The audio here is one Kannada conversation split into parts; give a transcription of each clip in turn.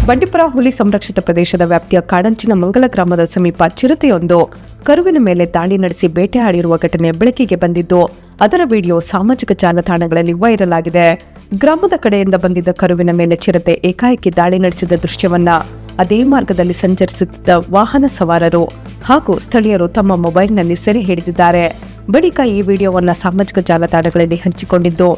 ಬಂಡೀಪುರ ಹುಲಿ ಸಂರಕ್ಷಿತ ಪ್ರದೇಶದ ವ್ಯಾಪ್ತಿಯ ಕಾಡಂಚಿನ ಮಂಗಲ ಗ್ರಾಮದ ಸಮೀಪ ಚಿರತೆಯೊಂದು ಕರುವಿನ ಮೇಲೆ ದಾಳಿ ನಡೆಸಿ ಬೇಟೆಯಾಡಿರುವ ಘಟನೆ ಬೆಳಕಿಗೆ ಬಂದಿದ್ದು, ಅದರ ವಿಡಿಯೋ ಸಾಮಾಜಿಕ ಜಾಲತಾಣಗಳಲ್ಲಿ ವೈರಲ್ ಆಗಿದೆ. ಗ್ರಾಮದ ಕಡೆಯಿಂದ ಬಂದಿದ್ದ ಕರುವಿನ ಮೇಲೆ ಚಿರತೆ ಏಕಾಏಕಿ ದಾಳಿ ನಡೆಸಿದ ದೃಶ್ಯವನ್ನ ಅದೇ ಮಾರ್ಗದಲ್ಲಿ ಸಂಚರಿಸುತ್ತಿದ್ದ ವಾಹನ ಸವಾರರು ಹಾಗೂ ಸ್ಥಳೀಯರು ತಮ್ಮ ಮೊಬೈಲ್ನಲ್ಲಿ ಸೆರೆ ಹಿಡಿದಿದ್ದಾರೆ. ಬಳಿಕ ಈ ವಿಡಿಯೋವನ್ನ ಸಾಮಾಜಿಕ ಜಾಲತಾಣಗಳಲ್ಲಿ ಹಂಚಿಕೊಂಡಿದ್ದು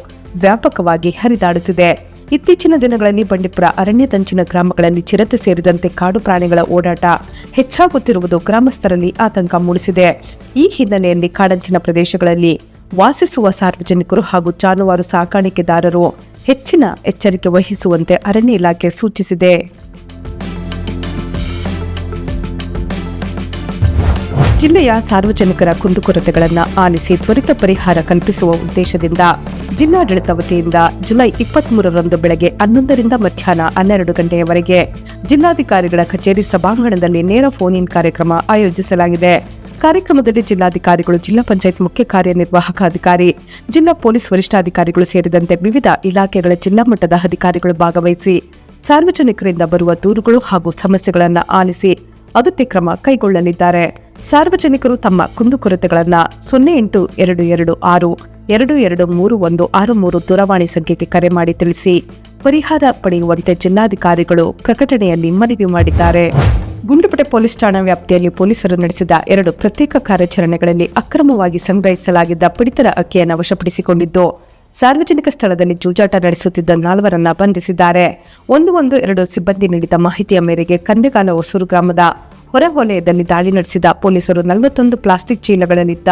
ವ್ಯಾಪಕವಾಗಿ ಹರಿದಾಡುತ್ತಿದೆ. ಇತ್ತೀಚಿನ ದಿನಗಳಲ್ಲಿ ಬಂಡೀಪುರ ಅರಣ್ಯದಂಚಿನ ಗ್ರಾಮಗಳಲ್ಲಿ ಚಿರತೆ ಸೇರಿದಂತೆ ಕಾಡು ಪ್ರಾಣಿಗಳ ಓಡಾಟ ಹೆಚ್ಚಾಗುತ್ತಿರುವುದು ಗ್ರಾಮಸ್ಥರಲ್ಲಿ ಆತಂಕ ಮೂಡಿಸಿದೆ. ಈ ಹಿನ್ನೆಲೆಯಲ್ಲಿ ಕಾಡಂಚಿನ ಪ್ರದೇಶಗಳಲ್ಲಿ ವಾಸಿಸುವ ಸಾರ್ವಜನಿಕರು ಹಾಗೂ ಜಾನುವಾರು ಸಾಕಾಣಿಕೆದಾರರು ಹೆಚ್ಚಿನ ಎಚ್ಚರಿಕೆ ವಹಿಸುವಂತೆ ಅರಣ್ಯ ಇಲಾಖೆ ಸೂಚಿಸಿದೆ. ಜಿಲ್ಲೆಯ ಸಾರ್ವಜನಿಕರ ಕುಂದುಕೊರತೆಗಳನ್ನು ಆಲಿಸಿ ತ್ವರಿತ ಪರಿಹಾರ ಕಲ್ಪಿಸುವ ಉದ್ದೇಶದಿಂದ ಜಿಲ್ಲಾಡಳಿತ ವತಿಯಿಂದ ಜುಲೈ 23ರಂದು ಬೆಳಗ್ಗೆ 11ರಿಂದ ಮಧ್ಯಾಹ್ನ 12 ಗಂಟೆಯವರೆಗೆ ಜಿಲ್ಲಾಧಿಕಾರಿಗಳ ಕಚೇರಿ ಸಭಾಂಗಣದಲ್ಲಿ ನೇರ ಫೋನ್ ಇನ್ ಕಾರ್ಯಕ್ರಮ ಆಯೋಜಿಸಲಾಗಿದೆ. ಕಾರ್ಯಕ್ರಮದಲ್ಲಿ ಜಿಲ್ಲಾಧಿಕಾರಿಗಳು, ಜಿಲ್ಲಾ ಪಂಚಾಯತ್ ಮುಖ್ಯ ಕಾರ್ಯನಿರ್ವಾಹಕ ಅಧಿಕಾರಿ, ಜಿಲ್ಲಾ ಪೊಲೀಸ್ ವರಿಷ್ಠಾಧಿಕಾರಿಗಳು ಸೇರಿದಂತೆ ವಿವಿಧ ಇಲಾಖೆಗಳ ಜಿಲ್ಲಾ ಮಟ್ಟದ ಅಧಿಕಾರಿಗಳು ಭಾಗವಹಿಸಿ ಸಾರ್ವಜನಿಕರಿಂದ ಬರುವ ದೂರುಗಳು ಹಾಗೂ ಸಮಸ್ಯೆಗಳನ್ನು ಆಲಿಸಿ ಅಗತ್ಯ ಕ್ರಮ ಕೈಗೊಳ್ಳಲಿದ್ದಾರೆ. ಸಾರ್ವಜನಿಕರು ತಮ್ಮ ಕುಂದುಕೊರತೆಗಳನ್ನು 082226223163 ದೂರವಾಣಿ ಸಂಖ್ಯೆಗೆ ಕರೆ ಮಾಡಿ ತಿಳಿಸಿ ಪರಿಹಾರ ಪಡೆಯುವಂತೆ ಜಿಲ್ಲಾಧಿಕಾರಿಗಳು ಪ್ರಕಟಣೆಯಲ್ಲಿ ಮನವಿ ಮಾಡಿದ್ದಾರೆ. ಗುಂಡ್ಲುಪೇಟೆ ಪೊಲೀಸ್ ಠಾಣಾ ವ್ಯಾಪ್ತಿಯಲ್ಲಿ ಪೊಲೀಸರು ನಡೆಸಿದ 2 ಪ್ರತ್ಯೇಕ ಕಾರ್ಯಾಚರಣೆಗಳಲ್ಲಿ ಅಕ್ರಮವಾಗಿ ಸಂಗ್ರಹಿಸಲಾಗಿದ್ದ ಪಡಿತರ ಅಕ್ಕಿಯನ್ನು ವಶಪಡಿಸಿಕೊಂಡಿದ್ದು, ಸಾರ್ವಜನಿಕ ಸ್ಥಳದಲ್ಲಿ ಜೂಜಾಟ ನಡೆಸುತ್ತಿದ್ದ 4ರನ್ನ ಬಂಧಿಸಿದ್ದಾರೆ. 112 ಸಿಬ್ಬಂದಿ ನೀಡಿದ ಮಾಹಿತಿಯ ಮೇರೆಗೆ ಕಂದೆಗಾಲ ಹೊಸೂರು ಗ್ರಾಮದ ಹೊರವಲಯದಲ್ಲಿ ದಾಳಿ ನಡೆಸಿದ ಪೊಲೀಸರು 41 ಪ್ಲಾಸ್ಟಿಕ್ ಚೀಲಗಳಲ್ಲಿದ್ದ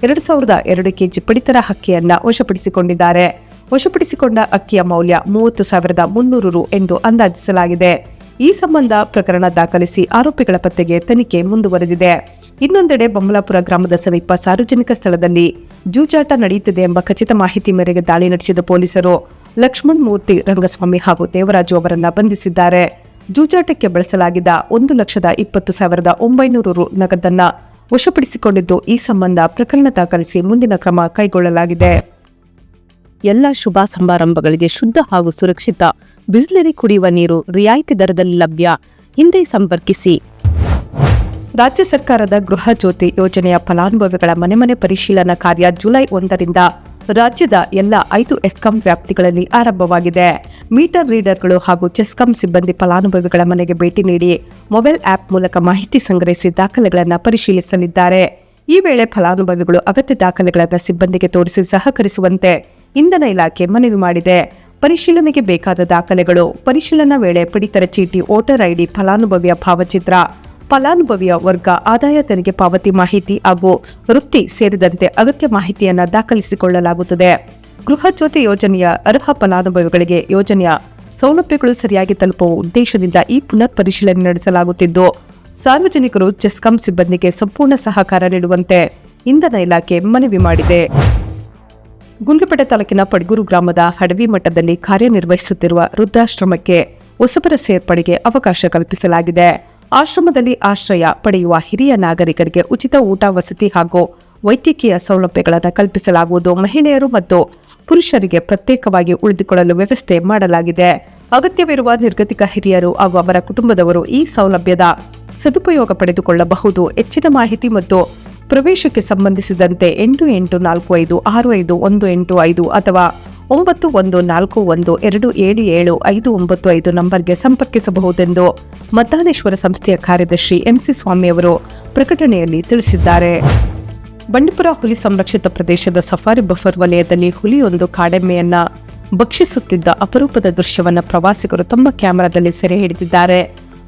2002 ಕೆಜಿ ಪಡಿತರ ಅಕ್ಕಿಯನ್ನ ವಶಪಡಿಸಿಕೊಂಡಿದ್ದಾರೆ. ವಶಪಡಿಸಿಕೊಂಡ ಅಕ್ಕಿಯ ಮೌಲ್ಯ 30,300 ರು ಎಂದು ಅಂದಾಜಿಸಲಾಗಿದೆ. ಈ ಸಂಬಂಧ ಪ್ರಕರಣ ದಾಖಲಿಸಿ ಆರೋಪಿಗಳ ಪತ್ತೆಗೆ ತನಿಖೆ ಮುಂದುವರೆದಿದೆ. ಇನ್ನೊಂದೆಡೆ ಬೊಮ್ಮಲಾಪುರ ಗ್ರಾಮದ ಸಮೀಪ ಸಾರ್ವಜನಿಕ ಸ್ಥಳದಲ್ಲಿ ಜೂಜಾಟ ನಡೆಯುತ್ತಿದೆ ಎಂಬ ಖಚಿತ ಮಾಹಿತಿ ಮೇರೆಗೆ ದಾಳಿ ನಡೆಸಿದ ಪೊಲೀಸರು ಲಕ್ಷ್ಮಣ್ ಮೂರ್ತಿ, ರಂಗಸ್ವಾಮಿ ಹಾಗೂ ದೇವರಾಜು ಅವರನ್ನ ಬಂಧಿಸಿದ್ದಾರೆ. ಜೂಜಾಟಕ್ಕೆ ಬಳಸಲಾಗಿದ್ದ 1,20,900 ರು ನಗದನ್ನ ವಶಪಡಿಸಿಕೊಂಡಿದ್ದು, ಈ ಸಂಬಂಧ ಪ್ರಕರಣ ದಾಖಲಿಸಿ ಮುಂದಿನ ಕ್ರಮ ಕೈಗೊಳ್ಳಲಾಗಿದೆ. ಎಲ್ಲ ಶುಭ ಸಮಾರಂಭಗಳಿಗೆ ಶುದ್ಧ ಹಾಗೂ ಸುರಕ್ಷಿತ ಬಿಸ್ಲರಿ ಕುಡಿಯುವ ನೀರು ರಿಯಾಯಿತಿ ದರದಲ್ಲಿ ಲಭ್ಯ. ಹಿಂದೆ ಸಂಪರ್ಕಿಸಿ. ರಾಜ್ಯ ಸರ್ಕಾರದ ಗೃಹ ಜ್ಯೋತಿ ಯೋಜನೆಯ ಫಲಾನುಭವಿಗಳ ಮನೆ ಪರಿಶೀಲನಾ ಕಾರ್ಯ ಜುಲೈ 1ರಿಂದ ರಾಜ್ಯದ ಎಲ್ಲ 5 ಎಸ್ಕಾಂ ವ್ಯಾಪ್ತಿಗಳಲ್ಲಿ ಆರಂಭವಾಗಿದೆ. ಮೀಟರ್ ರೀಡರ್ಗಳು ಹಾಗೂ ಚೆಸ್ಕಾಂ ಸಿಬ್ಬಂದಿ ಫಲಾನುಭವಿಗಳ ಮನೆಗೆ ಭೇಟಿ ನೀಡಿ ಮೊಬೈಲ್ ಆಪ್ ಮೂಲಕ ಮಾಹಿತಿ ಸಂಗ್ರಹಿಸಿ ದಾಖಲೆಗಳನ್ನು ಪರಿಶೀಲಿಸಲಿದ್ದಾರೆ. ಈ ವೇಳೆ ಫಲಾನುಭವಿಗಳು ಅಗತ್ಯ ದಾಖಲೆಗಳನ್ನು ಸಿಬ್ಬಂದಿಗೆ ತೋರಿಸಿ ಸಹಕರಿಸುವಂತೆ ಇಂಧನ ಇಲಾಖೆ ಮನವಿ ಮಾಡಿದೆ. ಪರಿಶೀಲನೆಗೆ ಬೇಕಾದ ದಾಖಲೆಗಳು: ಪರಿಶೀಲನಾ ವೇಳೆ ಪಡಿತರ ಚೀಟಿ, ವೋಟರ್ ಐಡಿ, ಫಲಾನುಭವಿಯ ಭಾವಚಿತ್ರ, ಫಲಾನುಭವಿಯ ವರ್ಗ, ಆದಾಯ ತೆರಿಗೆ ಪಾವತಿ ಮಾಹಿತಿ ಹಾಗೂ ವೃತ್ತಿ ಸೇರಿದಂತೆ ಅಗತ್ಯ ಮಾಹಿತಿಯನ್ನು ದಾಖಲಿಸಿಕೊಳ್ಳಲಾಗುತ್ತದೆ. ಗೃಹ ಜ್ಯೋತಿ ಯೋಜನೆಯ ಅರ್ಹ ಫಲಾನುಭವಿಗಳಿಗೆ ಯೋಜನೆಯ ಸೌಲಭ್ಯಗಳು ಸರಿಯಾಗಿ ತಲುಪುವ ಉದ್ದೇಶದಿಂದ ಈ ಪುನರ್ ಪರಿಶೀಲನೆ ನಡೆಸಲಾಗುತ್ತಿದ್ದು, ಸಾರ್ವಜನಿಕರು ಚೆಸ್ಕಾಂ ಸಿಬ್ಬಂದಿಗೆ ಸಂಪೂರ್ಣ ಸಹಕಾರ ನೀಡುವಂತೆ ಇಂಧನ ಇಲಾಖೆ ಮನವಿ ಮಾಡಿದೆ. ಗುಂಡ್ಲುಪೇಟೆ ತಾಲೂಕಿನ ಪಡ್ಗೂರು ಗ್ರಾಮದ ಹಡವಿ ಮಠದಲ್ಲಿ ಕಾರ್ಯನಿರ್ವಹಿಸುತ್ತಿರುವ ವೃದ್ಧಾಶ್ರಮಕ್ಕೆ ಹೊಸಬರ ಸೇರ್ಪಡೆಗೆ ಅವಕಾಶ ಕಲ್ಪಿಸಲಾಗಿದೆ. ಆಶ್ರಮದಲ್ಲಿ ಆಶ್ರಯ ಪಡೆಯುವ ಹಿರಿಯ ನಾಗರಿಕರಿಗೆ ಉಚಿತ ಊಟ, ವಸತಿ ಹಾಗೂ ವೈದ್ಯಕೀಯ ಸೌಲಭ್ಯಗಳನ್ನು ಕಲ್ಪಿಸಲಾಗುವುದು. ಮಹಿಳೆಯರು ಮತ್ತು ಪುರುಷರಿಗೆ ಪ್ರತ್ಯೇಕವಾಗಿ ಉಳಿದುಕೊಳ್ಳಲು ವ್ಯವಸ್ಥೆ ಮಾಡಲಾಗಿದೆ. ಅಗತ್ಯವಿರುವ ನಿರ್ಗತಿಕ ಹಿರಿಯರು ಹಾಗೂ ಅವರ ಕುಟುಂಬದವರು ಈ ಸೌಲಭ್ಯದ ಸದುಪಯೋಗ ಪಡೆದುಕೊಳ್ಳಬಹುದು. ಹೆಚ್ಚಿನ ಮಾಹಿತಿ ಮತ್ತು ಪ್ರವೇಶಕ್ಕೆ ಸಂಬಂಧಿಸಿದಂತೆ 8845655185 ಅಥವಾ 9141277595 ನಂಬರ್ಗೆ ಸಂಪರ್ಕಿಸಬಹುದೆಂದು ಮದ್ದಾನೇಶ್ವರ ಸಂಸ್ಥೆಯ ಕಾರ್ಯದರ್ಶಿ ಎಂಸಿ ಸ್ವಾಮಿ ಅವರು ಪ್ರಕಟಣೆಯಲ್ಲಿ ತಿಳಿಸಿದ್ದಾರೆ. ಬಂಡೀಪುರ ಹುಲಿ ಸಂರಕ್ಷಿತ ಪ್ರದೇಶದ ಸಫಾರಿ ಬಫರ್ ವಲಯದಲ್ಲಿ ಹುಲಿಯೊಂದು ಕಾಡೆಮ್ಮೆಯನ್ನ ಭಕ್ಷಿಸುತ್ತಿದ್ದ ಅಪರೂಪದ ದೃಶ್ಯವನ್ನು ಪ್ರವಾಸಿಗರು ತಮ್ಮ ಕ್ಯಾಮೆರಾದಲ್ಲಿ ಸೆರೆ ಹಿಡಿದಿದ್ದಾರೆ.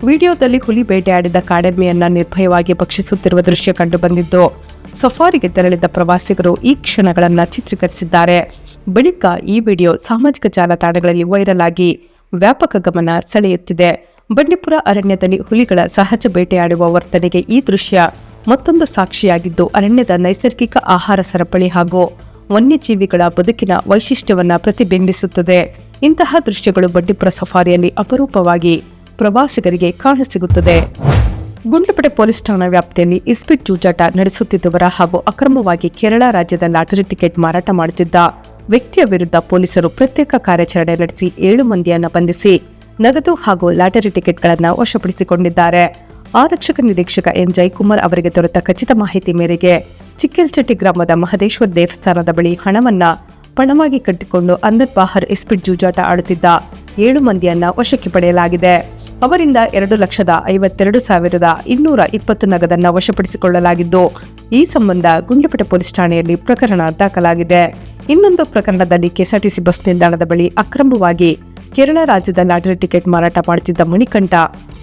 ವಿಡಿಯೋದಲ್ಲಿ ಹುಲಿ ಬೇಟೆಯಾಡಿದ ಕಾಡೆಮ್ಮೆಯನ್ನ ನಿರ್ಭಯವಾಗಿ ಭಕ್ಷಿಸುತ್ತಿರುವ ದೃಶ್ಯ ಕಂಡುಬಂದಿದ್ದು, ಸಫಾರಿಗೆ ತೆರಳಿದ ಪ್ರವಾಸಿಗರು ಈ ಕ್ಷಣಗಳನ್ನು ಚಿತ್ರೀಕರಿಸಿದ್ದಾರೆ. ಬಳಿಕ ಈ ವಿಡಿಯೋ ಸಾಮಾಜಿಕ ಜಾಲತಾಣಗಳಲ್ಲಿ ವೈರಲ್ ಆಗಿ ವ್ಯಾಪಕ ಗಮನ ಸೆಳೆಯುತ್ತಿದೆ. ಬಂಡೀಪುರ ಅರಣ್ಯದಲ್ಲಿ ಹುಲಿಗಳ ಸಹಜ ಬೇಟೆಯಾಡುವ ವರ್ತನೆಗೆ ಈ ದೃಶ್ಯ ಮತ್ತೊಂದು ಸಾಕ್ಷಿಯಾಗಿದ್ದು, ಅರಣ್ಯದ ನೈಸರ್ಗಿಕ ಆಹಾರ ಸರಪಳಿ ಹಾಗೂ ವನ್ಯಜೀವಿಗಳ ಬದುಕಿನ ವೈಶಿಷ್ಟ್ಯವನ್ನು ಪ್ರತಿಬಿಂಬಿಸುತ್ತದೆ. ಇಂತಹ ದೃಶ್ಯಗಳು ಬಂಡೀಪುರ ಸಫಾರಿಯಲ್ಲಿ ಅಪರೂಪವಾಗಿ ಪ್ರವಾಸಿಗರಿಗೆ ಕಾಣಸಿಗುತ್ತದೆ. ಗುಂಡ್ಲುಪೇಟೆ ಪೊಲೀಸ್ ಠಾಣಾ ವ್ಯಾಪ್ತಿಯಲ್ಲಿ ಇಸ್ಪಿಟ್ ಜೂಜಾಟ ನಡೆಸುತ್ತಿದ್ದವರ ಹಾಗೂ ಅಕ್ರಮವಾಗಿ ಕೇರಳ ರಾಜ್ಯದ ಲಾಟರಿ ಟಿಕೆಟ್ ಮಾರಾಟ ಮಾಡುತ್ತಿದ್ದ ವ್ಯಕ್ತಿಯ ವಿರುದ್ಧ ಪೊಲೀಸರು ಪ್ರತ್ಯೇಕ ಕಾರ್ಯಾಚರಣೆ ನಡೆಸಿ 7 ಮಂದಿಯನ್ನು ಬಂಧಿಸಿ ನಗದು ಹಾಗೂ ಲಾಟರಿ ಟಿಕೆಟ್ಗಳನ್ನು ವಶಪಡಿಸಿಕೊಂಡಿದ್ದಾರೆ. ಆರಕ್ಷಕ ನಿರೀಕ್ಷಕ ಎನ್ ಜಯಕುಮಾರ್ ಅವರಿಗೆ ದೊರೆತ ಖಚಿತ ಮಾಹಿತಿ ಮೇರೆಗೆ ಚಿಕ್ಕಲ್ಚಟ್ಟಿ ಗ್ರಾಮದ ಮಹದೇಶ್ವರ ದೇವಸ್ಥಾನದ ಬಳಿ ಹಣವನ್ನ ಪಣವಾಗಿ ಕಟ್ಟಿಕೊಂಡು ಅಂದರ್ ಬಾಹರ್ ಇಸ್ಪಿಟ್ ಜೂಜಾಟ ಆಡುತ್ತಿದ್ದ 7 ಮಂದಿಯನ್ನ ವಶಕ್ಕೆ ಪಡೆಯಲಾಗಿದೆ. ಅವರಿಂದ 2,52,220 ನಗದನ್ನ ವಶಪಡಿಸಿಕೊಳ್ಳಲಾಗಿದ್ದು, ಈ ಸಂಬಂಧ ಗುಂಡ್ಲುಪೇಟೆ ಪೊಲೀಸ್ ಠಾಣೆಯಲ್ಲಿ ಪ್ರಕರಣ ದಾಖಲಾಗಿದೆ. ಇನ್ನೊಂದು ಪ್ರಕರಣದಲ್ಲಿ ಕೆಎಸ್ಆರ್ಟಿಸಿ ಬಸ್ ನಿಲ್ದಾಣದ ಬಳಿ ಅಕ್ರಮವಾಗಿ ಕೇರಳ ರಾಜ್ಯದ ಲಾಟರಿ ಟಿಕೆಟ್ ಮಾರಾಟ ಮಾಡುತ್ತಿದ್ದ ಮಣಿಕಂಠ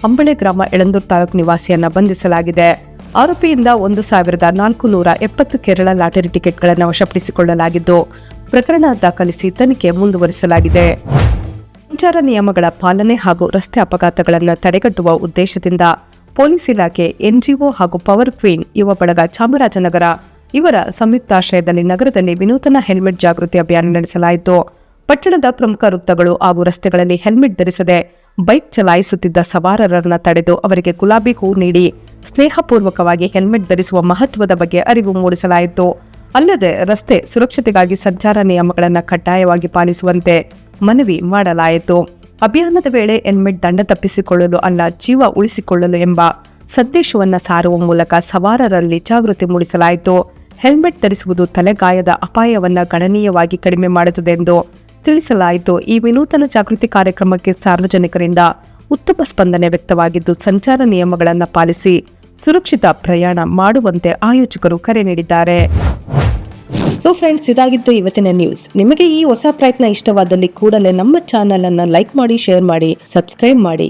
ಅಂಬಳೆ ಗ್ರಾಮ ಯಳಂದೂರು ತಾಲೂಕು ನಿವಾಸಿಯನ್ನ ಬಂಧಿಸಲಾಗಿದೆ. ಆರೋಪಿಯಿಂದ 1,470 ಕೇರಳ ಲಾಟರಿ ಟಿಕೆಟ್ಗಳನ್ನು ವಶಪಡಿಸಿಕೊಳ್ಳಲಾಗಿದ್ದು, ಪ್ರಕರಣ ದಾಖಲಿಸಿ ತನಿಖೆ ಮುಂದುವರಿಸಲಾಗಿದೆ. ಸಂಚಾರ ನಿಯಮಗಳ ಪಾಲನೆ ಹಾಗೂ ರಸ್ತೆ ಅಪಘಾತಗಳನ್ನು ತಡೆಗಟ್ಟುವ ಉದ್ದೇಶದಿಂದ ಪೊಲೀಸ್ ಇಲಾಖೆ, ಎನ್ಜಿಒ ಹಾಗೂ ಪವರ್ ಕ್ವೀನ್ ಯುವ ಬಳಗ ಚಾಮರಾಜನಗರ ಇವರ ಸಂಯುಕ್ತಾಶ್ರಯದಲ್ಲಿ ನಗರದಲ್ಲಿ ವಿನೂತನ ಹೆಲ್ಮೆಟ್ ಜಾಗೃತಿ ಅಭಿಯಾನ ನಡೆಸಲಾಯಿತು. ಪಟ್ಟಣದ ಪ್ರಮುಖ ವೃತ್ತಗಳು ಹಾಗೂ ರಸ್ತೆಗಳಲ್ಲಿ ಹೆಲ್ಮೆಟ್ ಧರಿಸದೆ ಬೈಕ್ ಚಲಾಯಿಸುತ್ತಿದ್ದ ಸವಾರರನ್ನು ತಡೆದು ಅವರಿಗೆ ಗುಲಾಬಿ ಹೂ ನೀಡಿ ಸ್ನೇಹಪೂರ್ವಕವಾಗಿ ಹೆಲ್ಮೆಟ್ ಧರಿಸುವ ಮಹತ್ವದ ಬಗ್ಗೆ ಅರಿವು ಮೂಡಿಸಲಾಯಿತು. ಅಲ್ಲದೆ ರಸ್ತೆ ಸುರಕ್ಷತೆಗಾಗಿ ಸಂಚಾರ ನಿಯಮಗಳನ್ನು ಕಡ್ಡಾಯವಾಗಿ ಪಾಲಿಸುವಂತೆ ಮನವಿ ಮಾಡಲಾಯಿತು. ಅಭಿಯಾನದ ವೇಳೆ ಹೆಲ್ಮೆಟ್ ದಂಡ ತಪ್ಪಿಸಿಕೊಳ್ಳಲು ಅಲ್ಲ, ಜೀವ ಉಳಿಸಿಕೊಳ್ಳಲು ಎಂಬ ಸಂದೇಶವನ್ನು ಸಾರುವ ಮೂಲಕ ಸವಾರರಲ್ಲಿ ಜಾಗೃತಿ ಮೂಡಿಸಲಾಯಿತು. ಹೆಲ್ಮೆಟ್ ಧರಿಸುವುದು ತಲೆಗಾಯದ ಅಪಾಯವನ್ನು ಗಣನೀಯವಾಗಿ ಕಡಿಮೆ ಮಾಡುತ್ತದೆ ಎಂದು ತಿಳಿಸಲಾಯಿತು. ಈ ವಿನೂತನ ಜಾಗೃತಿ ಕಾರ್ಯಕ್ರಮಕ್ಕೆ ಸಾರ್ವಜನಿಕರಿಂದ ಉತ್ತಮ ಸ್ಪಂದನೆ ವ್ಯಕ್ತವಾಗಿದ್ದು, ಸಂಚಾರ ನಿಯಮಗಳನ್ನು ಪಾಲಿಸಿ ಸುರಕ್ಷಿತ ಪ್ರಯಾಣ ಮಾಡುವಂತೆ ಆಯೋಜಕರು ಕರೆ ನೀಡಿದ್ದಾರೆ. ಸೊ ಫ್ರೆಂಡ್ಸ್, ಇದಾಗಿತ್ತು ಇವತ್ತಿನ ನ್ಯೂಸ್. ನಿಮಗೆ ಈ ಹೊಸ ಪ್ರಯತ್ನ ಇಷ್ಟವಾದಲ್ಲಿ ಕೂಡಲೇ ನಮ್ಮ ಚಾನೆಲ್ ಅನ್ನು ಲೈಕ್ ಮಾಡಿ, ಶೇರ್ ಮಾಡಿ, ಸಬ್ಸ್ಕ್ರೈಬ್ ಮಾಡಿ.